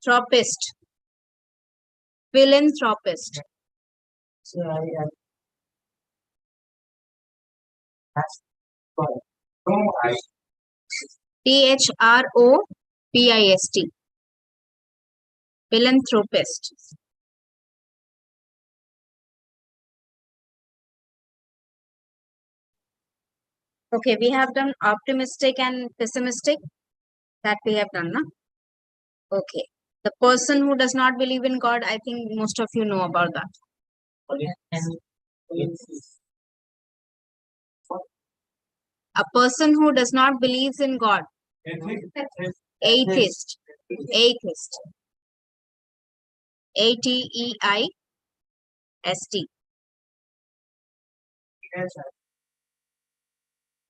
Philanthropist. Philanthropist. Thropist. Philanthropist. Okay, we have done optimistic and pessimistic. That we have done, no? Okay. The person who does not believe in God, I think most of you know about that. A person who does not believe in God. Atheist. Atheist. Ateist.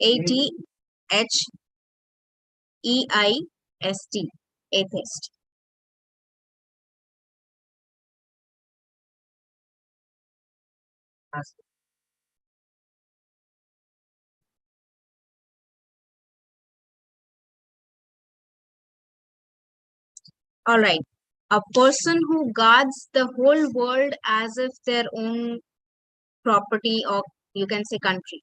Atheist. Atheist. All right. A person who guards the whole world as if their own property, or you can say country.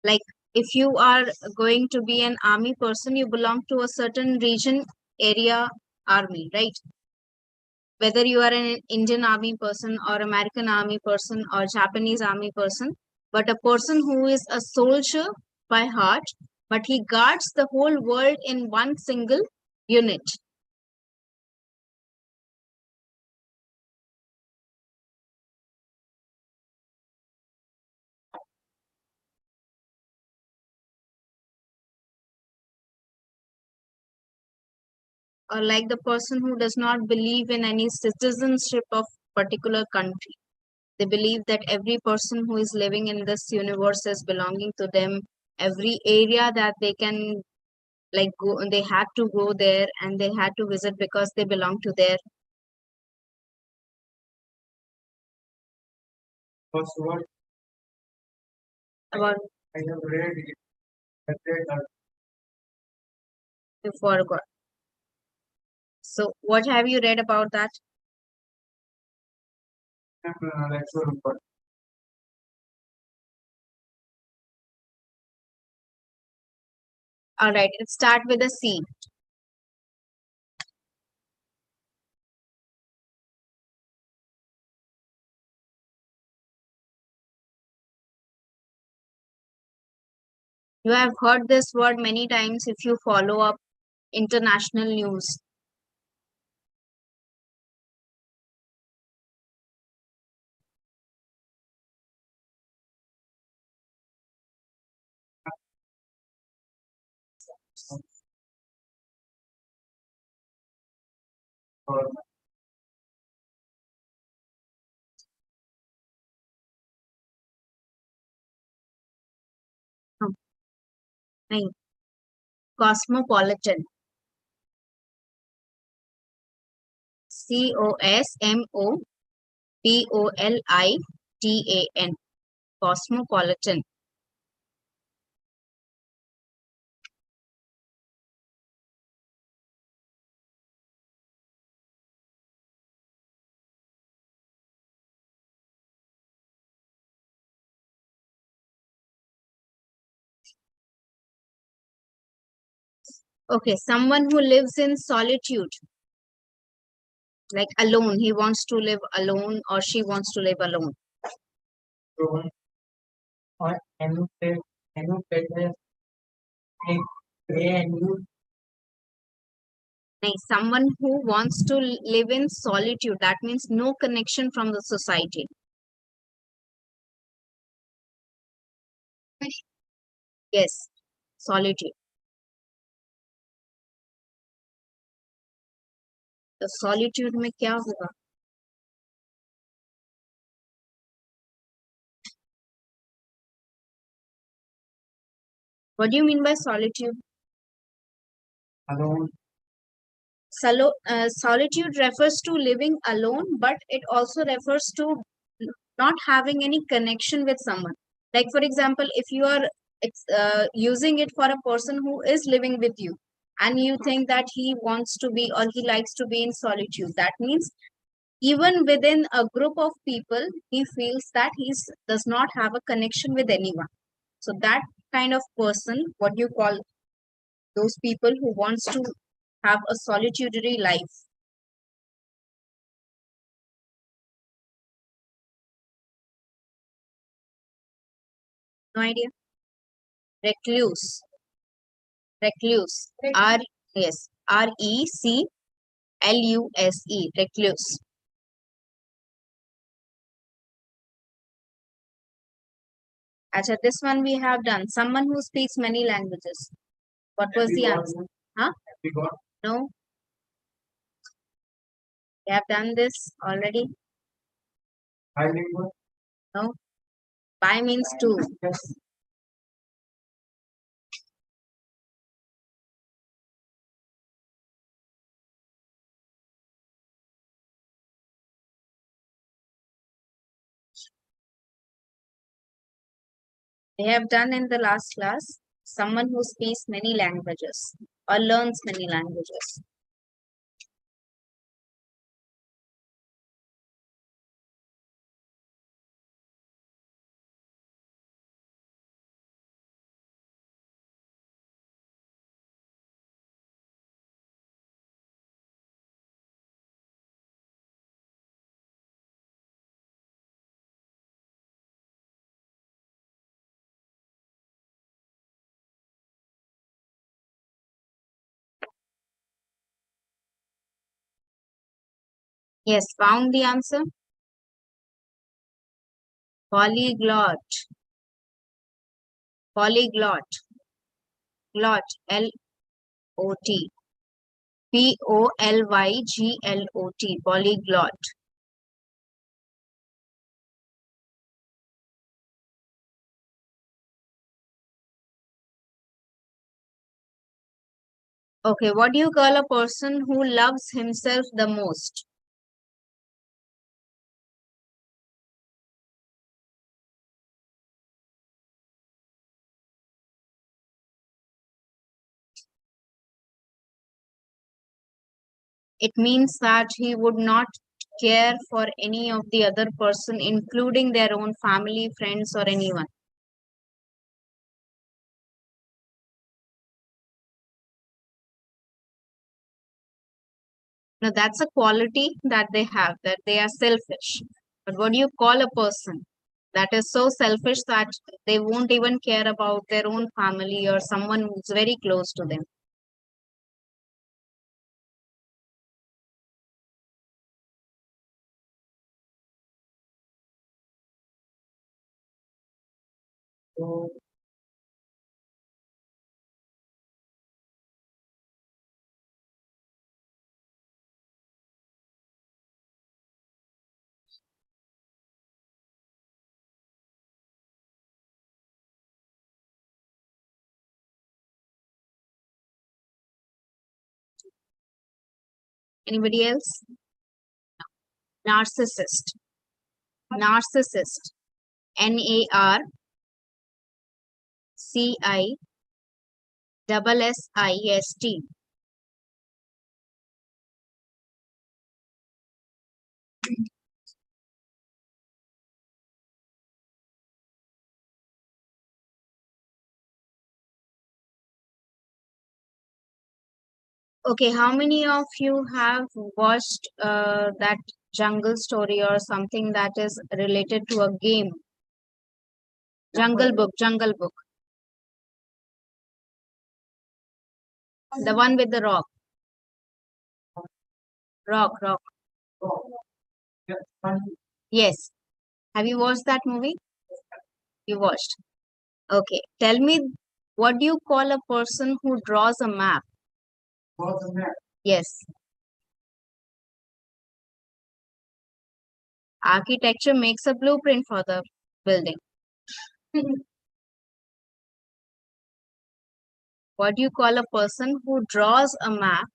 Like if you are going to be an army person, you belong to a certain region, area, army, right? Whether you are an Indian army person or American army person or Japanese army person, but a person who is a soldier by heart, but he guards the whole world in one single unit. Or like the person who does not believe in any citizenship of particular country. They believe that every person who is living in this universe is belonging to them. Every area that they can like go, they had to go there and they had to visit because they belong to there. About I have read you forgot. So what have you read about that? All right, let's start with a C. You have heard this word many times if you follow up international news. नहीं. Cosmopolitan. Cosmopolitan. Cosmopolitan. Okay, someone who lives in solitude, like alone. He wants to live alone or she wants to live alone. Or someone who wants to live in solitude, that means no connection from the society. Yes, solitude. तो solitude में क्या होगा? What do you mean by solitude? Alone. Solitude refers to living alone, but it also refers to not having any connection with someone. Like for example, if you are using it for a person who is living with you, and you think that he wants to be or he likes to be in solitude. That means even within a group of people, he feels that he does not have a connection with anyone. So that kind of person, what you call those people who wants to have a solitary life. No idea. Recluse. Recluse. Yes. Recluse. Recluse. Acha, this one we have done. Someone who speaks many languages. What was the answer? Huh? No, we have done this already. No. Bi means two. We have done in the last class. Someone who speaks many languages or learns many languages. Yes, found the answer. Polyglot. Polyglot. Glot. L-O-T. Polyglot. Polyglot. Okay, what do you call a person who loves himself the most? It means that he would not care for any of the other person, including their own family, friends, or anyone. Now, that's a quality that they have, that they are selfish. But what do you call a person that is so selfish that they won't even care about their own family or someone who's very close to them? Anybody else? Narcissist. Narcissist. Narcissist. Okay, how many of you have watched that jungle story or something that is related to a game? Jungle Book, Jungle Book. The one with the rock. Rock. Yes. Have you watched that movie? You watched. Okay. Tell me, what do you call a person who draws a map? Yes. Architecture makes a blueprint for the building. What do you call a person who draws a map?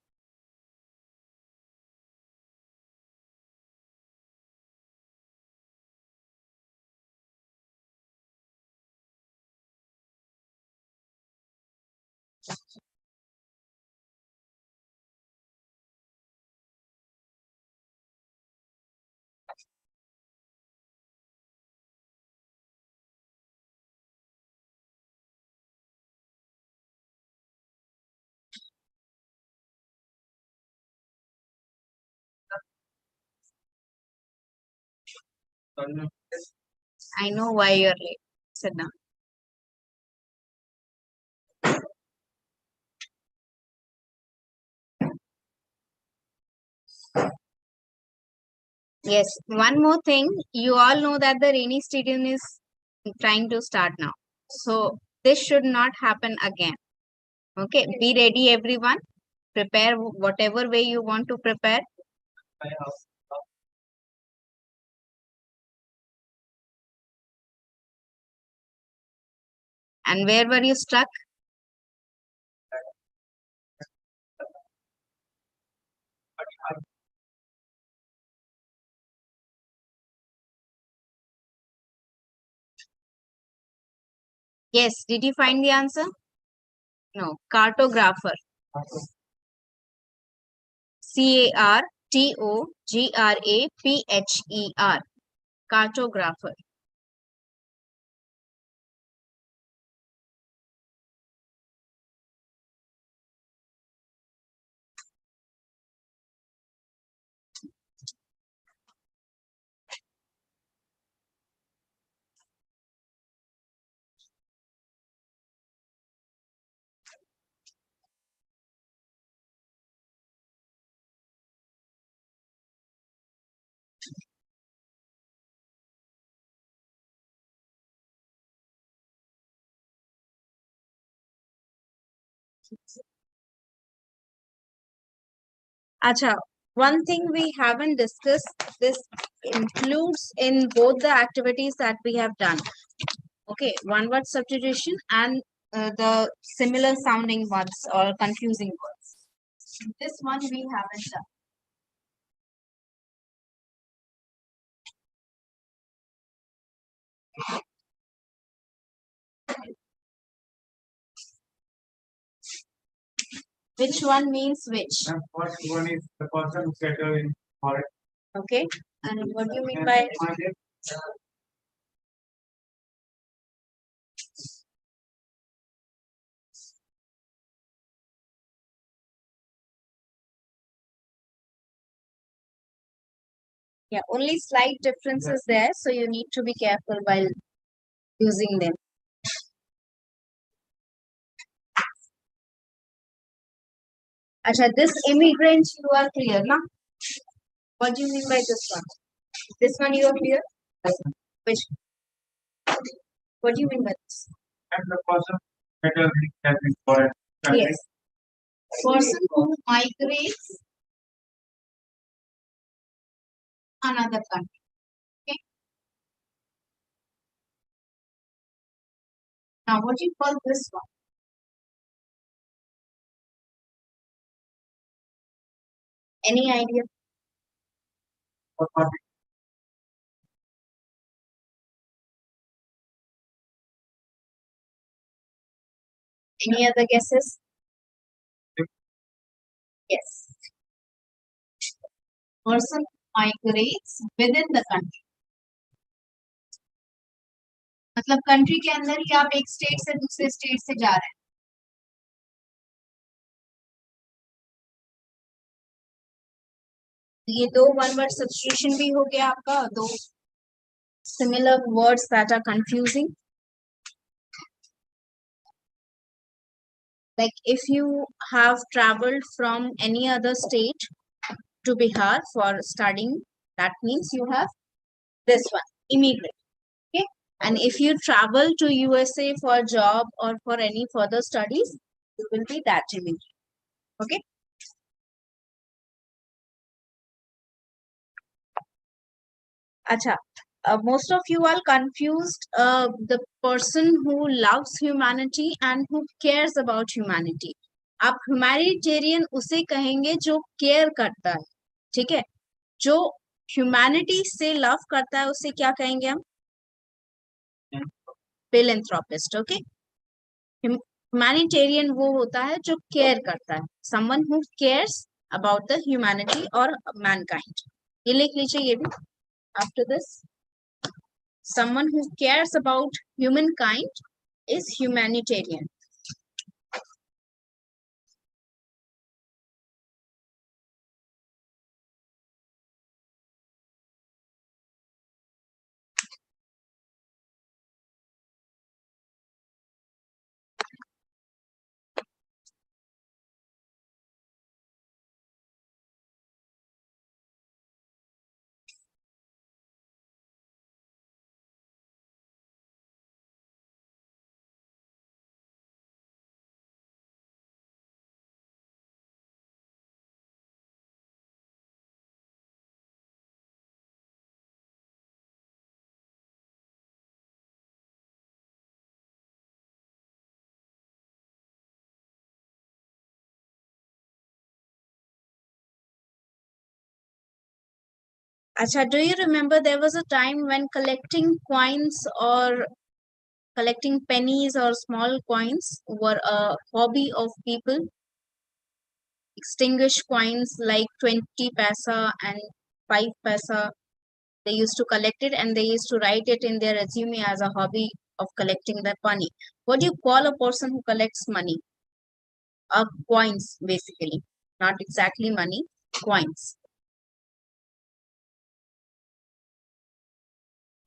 I know why you're late. Sit down. Yes, one more thing. You all know that the rainy season is trying to start now. So this should not happen again. Okay, be ready, everyone. Prepare whatever way you want to prepare. And where were you stuck? Yes, did you find the answer? No, cartographer. Cartographer. Cartographer. Acha, one thing we haven't discussed, this includes in both the activities that we have done. Okay, one word substitution and the similar sounding words or confusing words. This one we haven't done. Which one means which? First one is the person who settled in forest. Okay, and what do you mean by? Yeah, only slight differences there, so you need to be careful while using them. Acha, this immigrant you are clear, na? What do you mean by this one? This one you are clear? Which? What do you mean by this? And the person settled in foreign country. Yes. Person who migrates another country. Okay. Now, what do you call this one? Any idea? Any other guesses? Yes. Person migrates within the country. मतलब country के अंदर ही आप एक state से दूसरे state से जा रहे हैं. ये दो वन वर्ड सब्स्टिट्यूशन भी हो गया आपका, दो similar words that are confusing. Like if you have traveled from any other state to Bihar for studying, that means you have this one, immigrant. Okay. And if you travel to USA for job or for any further studies, you will be that immigrant. Okay. Acha, most of you are confused the person who loves humanity and who cares about humanity. आप humanitarian उसे कहेंगे जो care करता है, ठीक है? जो humanity से love करता है उसे क्या कहेंगे हम? Philanthropist, okay? Humanitarian वो होता है जो care करता है, someone who cares about the humanity or mankind. ये लिख लीजिए ये भी. After this, someone who cares about humankind is humanitarian. Acha, do you remember there was a time when collecting coins or collecting pennies or small coins were a hobby of people? Extinguished coins like 20 paisa and 5 paisa, they used to collect it and they used to write it in their resume as a hobby of collecting that money. What do you call a person who collects money? Coins, basically. Not exactly money, coins.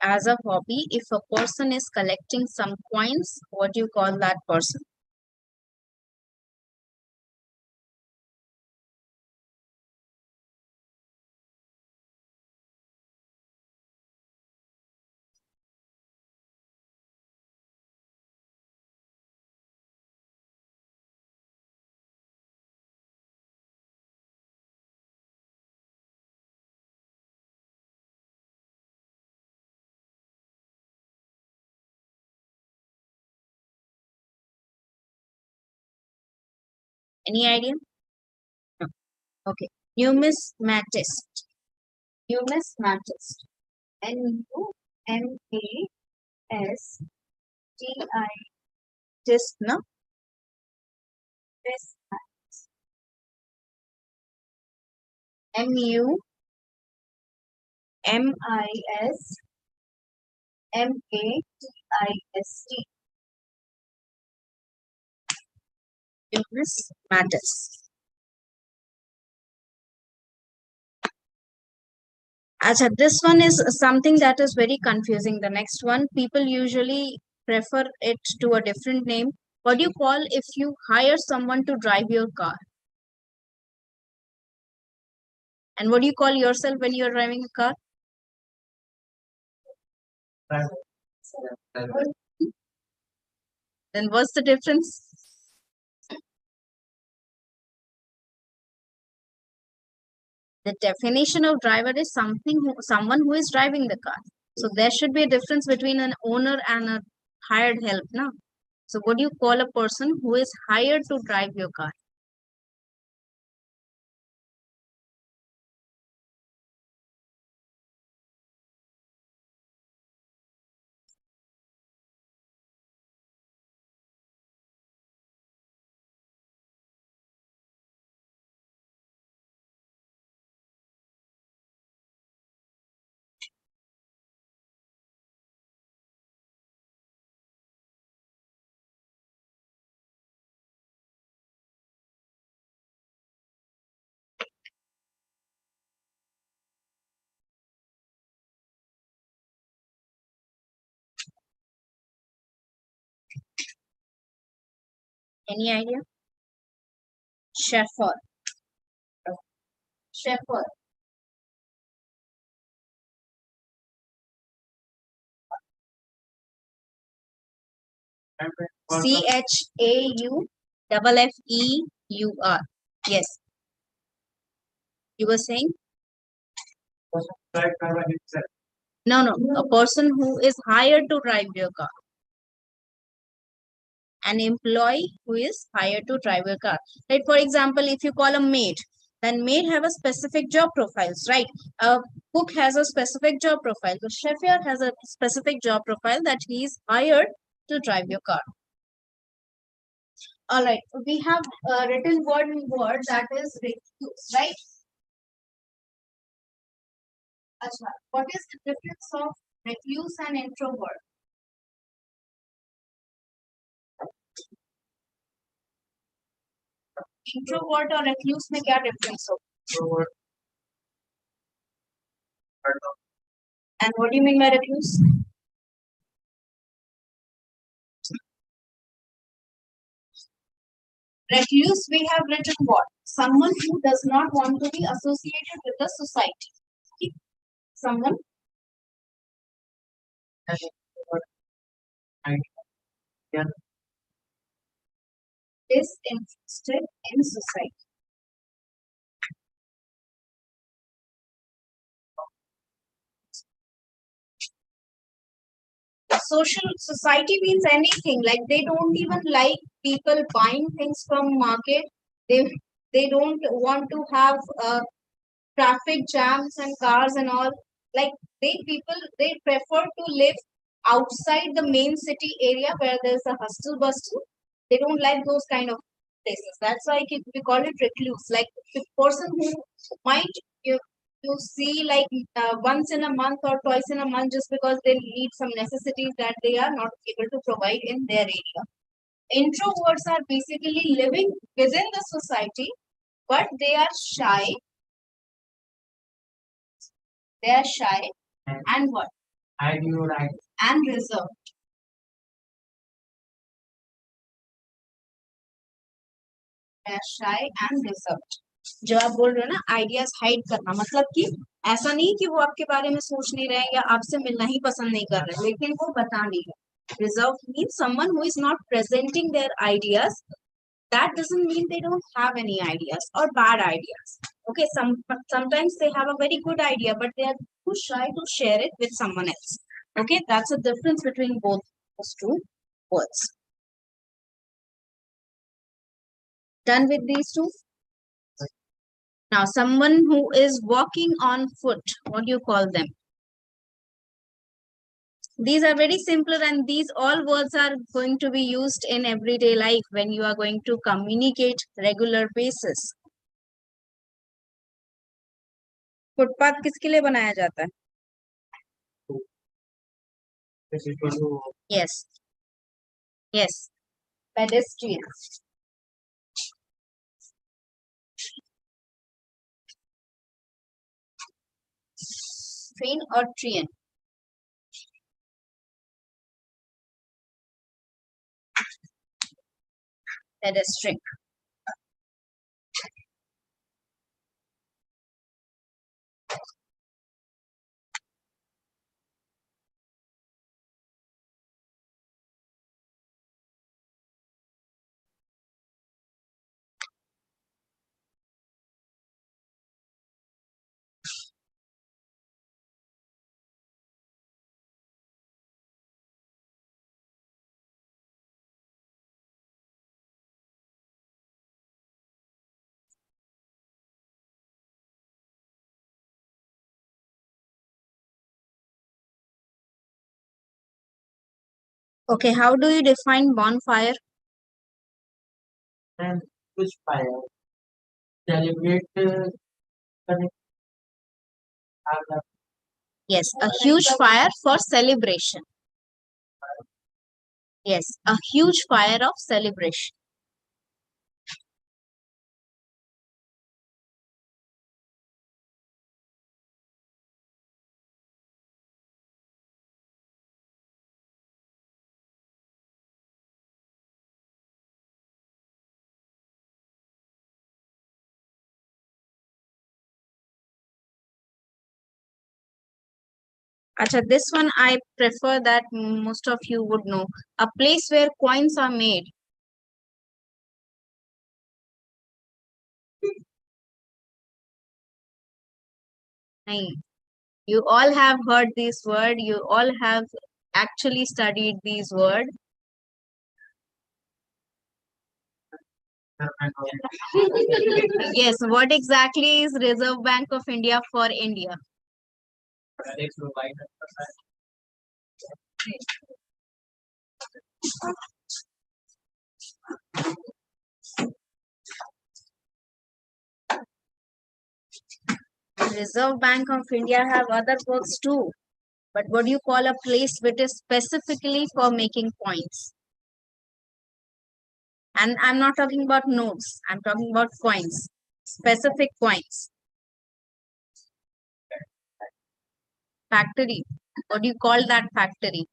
As a hobby, if a person is collecting some coins, what do you call that person? Any idea? No. Okay. Numismatist. Numismatist. Numastis. Tist, no? Numismatist. Numismatist. Acha, this one is something that is very confusing. The next one, people usually prefer it to a different name. What do you call if you hire someone to drive your car? And what do you call yourself when you're driving a car? Then what's the difference? The definition of driver is someone who is driving the car. So there should be a difference between an owner and a hired help, no? So what do you call a person who is hired to drive your car? Any idea? Chauffeur. Chauffeur. Chauffer. Yes. You were saying? No, no. A person who is hired to drive your car. An employee who is hired to drive a car. Right? For example, if you call a maid, then maid have a specific job profiles, right? A cook has a specific job profile. The chauffeur has a specific job profile that he is hired to drive your car. All right. We have written word that is refuse, right? Achha. What is the difference of refuse and introvert? Introvert और recluse में क्या difference हो? And what do you mean by recluse? Recluse, we have written what? Someone who does not want to be associated with the society. Someone disinterested in society. Social society means anything. Like they don't even like people buying things from market. They they don't want to have traffic jams and cars and all. Like they prefer to live outside the main city area where there's a hustle bustle. They don't like those kind of places. That's why we call it recluse. Like the person who might you see like once in a month or twice in a month just because they need some necessities that they are not able to provide in their area. Introverts are basically living within the society, but they are shy. They are shy and what? And reserved. They are shy and reserved. जो आप बोल रहे हो ना ideas hide करना मतलब कि ऐसा नहीं कि वो आपके बारे में सोच नहीं रहे हैं या आपसे मिलना ही पसंद नहीं कर रहे लेकिन वो बता नहीं रहे. Reserved means someone who is not presenting their ideas. That doesn't mean they don't have any ideas or bad ideas. Okay, sometimes they have a very good idea, but they are too shy to share it with someone else. Okay, that's a difference between both those two words. Done with these two? Now, someone who is walking on foot, what do you call them? These are very simpler and these all words are going to be used in everyday life when you are going to communicate regular basis. Footpath किसके लिए बनाया जाता है? Yes. Yes. Pedestrians. Train or train? Pedestrian. Okay, how do you define bonfire? And which fire? Celebrate. Yes, a huge fire for celebration. Yes, a huge fire of celebration. Acha, this one I prefer that most of you would know. A place where coins are made. You all have heard this word. You all have actually studied these words. Yes, what exactly is Reserve Bank of India for India? Reserve Bank of India have other works too. But what do you call a place which is specifically for making coins? And I'm not talking about notes. I'm talking about coins. Specific coins. Factory. What do you call that factory?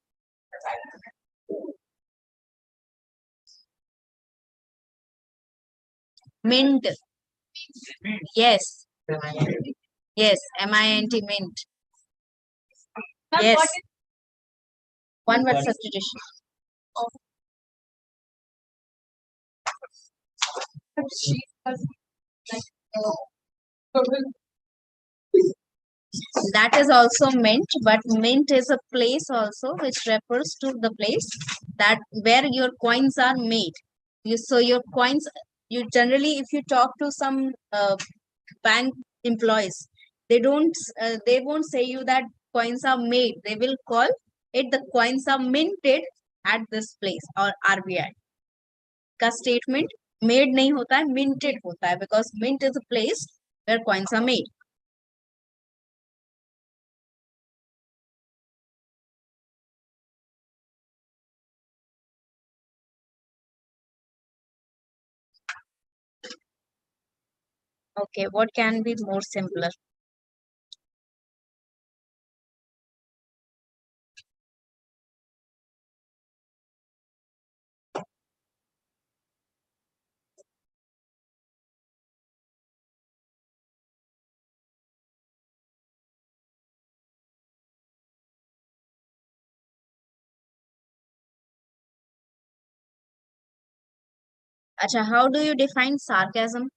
Mint. Yes. Yes. MINT, mint. Yes. One word substitution. That is also mint, but mint is a place also which refers to the place that where your coins are made. So your coins, you generally, if you talk to some bank employees, They won't say you that coins are made. They will call it the coins are minted at this place or RBI. का statement made नहीं होता है, minted होता है, because mint is a place where coins are made. Okay, what can be more simpler? Acha, how do you define sarcasm?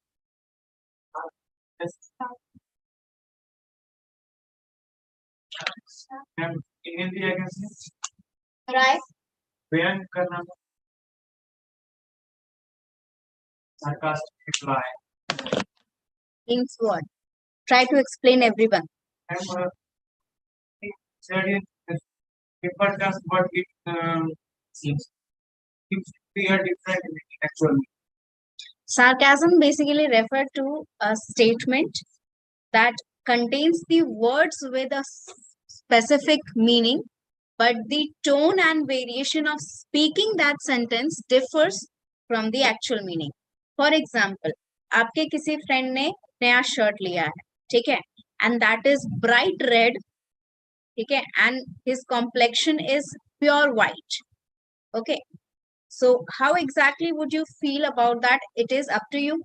Right. बयान करना, sarcastic reply. Means what? Try to explain everyone. People just what it seems. It should be a different meaning actually. Sarcasm basically refer to a statement that contains the words with a specific meaning, but the tone and variation of speaking that sentence differs from the actual meaning. For example, आपके किसी friend ने नया shirt लिया है, ठीक है, and that is bright red, ठीक है, and his complexion is pure white. Okay, so how exactly would you feel about that? It is up to you.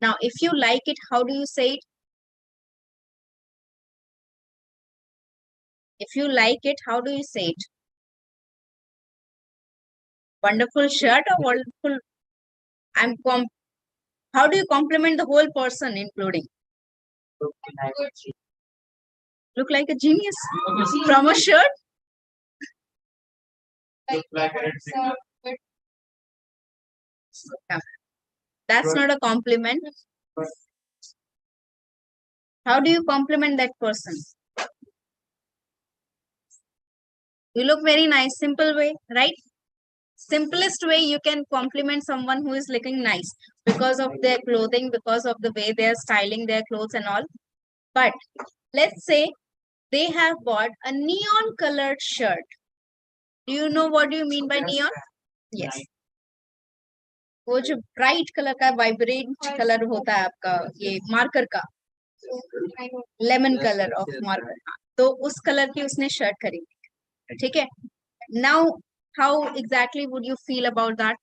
Now, if you like it, how do you say it? If you like it, how do you say it? Wonderful shirt or wonderful? How do you compliment the whole person, including? Look like a genius from a shirt. Look like a yeah. That's not a compliment. How do you compliment that person? You look very nice. Simple way, right? Simplest way you can compliment someone who is looking nice because of their clothing, because of the way they are styling their clothes and all. But let's say they have bought a neon colored shirt. Do you know what do you mean by neon? Yes. वो जो bright colour का vibrant colour होता है आपका ये marker का lemon colour of marker, तो उस कलर की उसने शर्ट खरीदी, ठीक है. Now how exactly would you feel about that?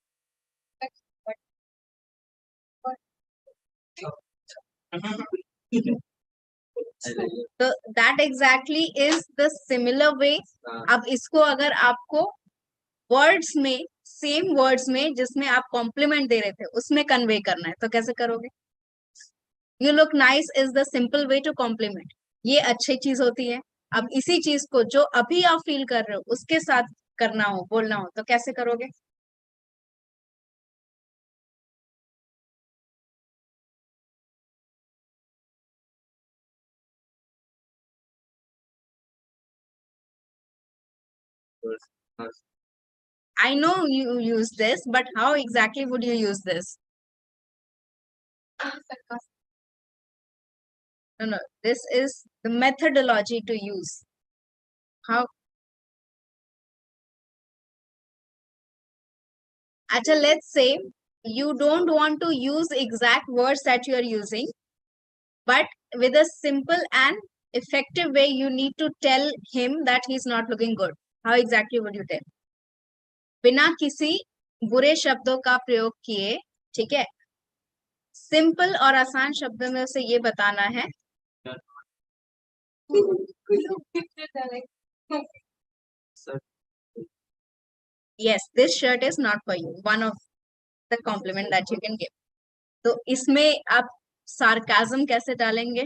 तो that exactly is the similar way. अब इसको अगर आपको वर्ड्स में, सेम वर्ड्स में जिसमें आप कॉम्प्लीमेंट दे रहे थे उसमें कन्वे करना है, तो कैसे करोगे? You look nice is the simple way to compliment. ये अच्छी चीज होती है. अब इसी चीज को जो अभी आप फील कर रहे हो उसके साथ करना हो, बोलना हो, तो कैसे करोगे? I know you use this, but how exactly would you use this? No, this is the methodology to use. How? Actually, let's say you don't want to use exact words that you are using, but with a simple and effective way, you need to tell him that he's not looking good. How exactly would you tell? बिना किसी बुरे शब्दों का प्रयोग किए, ठीक है, simple और आसान शब्दों में उसे ये बताना है. Yes, this shirt is not for you. One of the compliment that you can give. तो इसमें आप sarcasm कैसे डालेंगे?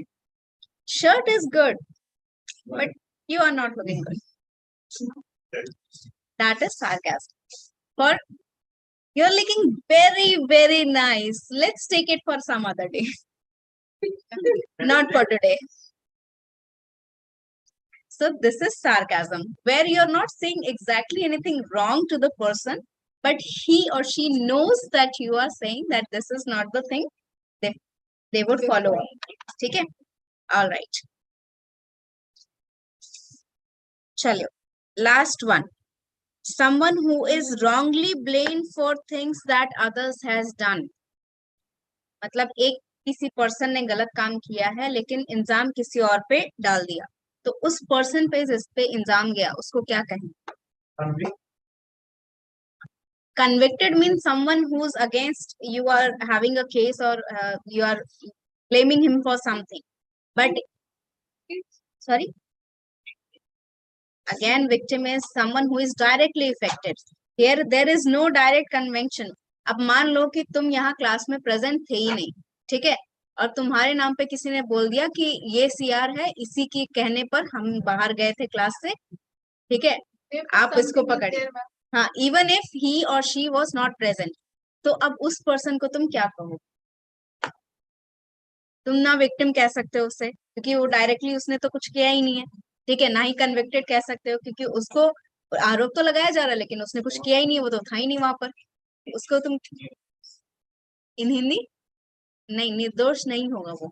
Shirt is good, but you are not looking good. That is sarcasm. For you're looking very, very nice. Let's take it for some other day. Not for today. So this is sarcasm, where you're not saying exactly anything wrong to the person, but he or she knows that you are saying that this is not the thing they, they would follow up. ठीक है? All right. चलो, last one. Someone who is wrongly blamed for things that others has done. मतलब एक किसी person ने गलत काम किया है लेकिन इल्जाम किसी और पे डाल दिया, तो उस पर्सन पे जिस पे इल्जाम गया उसको क्या कहें? Convicted means someone who's against you are having a case, or you are blaming him for something. But sorry, again, victim is someone who is directly affected. Here there is no direct convention. अब मान लो कि तुम यहाँ class में present थे ही नहीं, ठीक है, और तुम्हारे नाम पे किसी ने बोल दिया कि ये सीआर है, इसी के कहने पर हम बाहर गए थे क्लास से, ठीक है, आप इसको पकड़े। हाँ, इवन इफ ही और शी वॉज नॉट प्रेजेंट, तो अब उस पर्सन को तुम क्या कहो? तुम ना विक्टिम कह सकते हो उससे, क्योंकि वो डायरेक्टली उसने तो कुछ किया ही नहीं है, ठीक है, ना ही कन्विक्टेड कह सकते हो क्योंकि उसको आरोप तो लगाया जा रहा है लेकिन उसने कुछ किया ही नहीं, वो तो था ही नहीं वहां पर, उसको तुम इन हिंदी नहीं, निर्दोष नहीं होगा वो।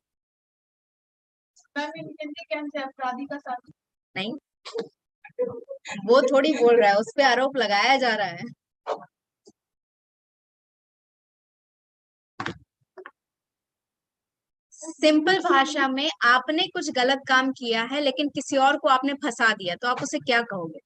अपराधी का साथ नहीं, वो थोड़ी बोल रहा है, उस पे आरोप लगाया जा रहा है। सिंपल भाषा में, आपने कुछ गलत काम किया है लेकिन किसी और को आपने फंसा दिया, तो आप उसे क्या कहोगे?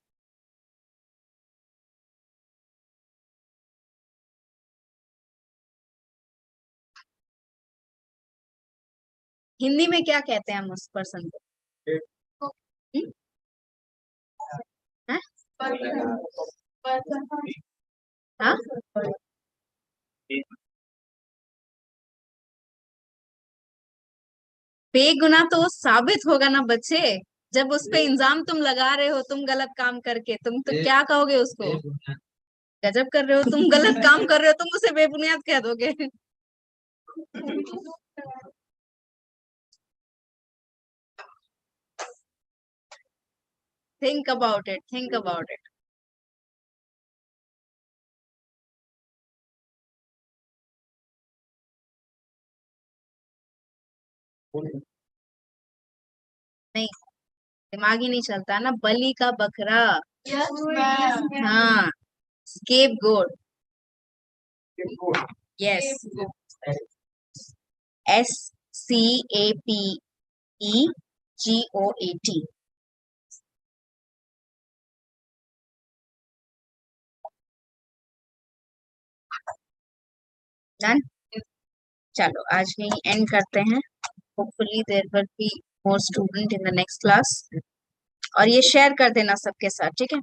हिंदी में क्या कहते हैं हम उस पर्सन को? हाँ? हाँ? बेगुनाह तो वो साबित होगा ना बच्चे, जब उस पे इल्जाम तुम लगा रहे हो, तुम गलत काम करके, तुम तो क्या कहोगे उसको? गजब कर रहे हो तुम, गलत काम कर रहे हो, तुम उसे बेबुनियाद कह दोगे। Think about it, think about it. नहीं, दिमाग ही नहीं चलता ना, बलि का बकरा। हाँ, scapegoat. Yes, SCAPEGOAT। Done. चलो आज यही एंड करते हैं। Hopefully there will be more student in the next class, और ये शेयर कर देना सबके साथ, ठीक है?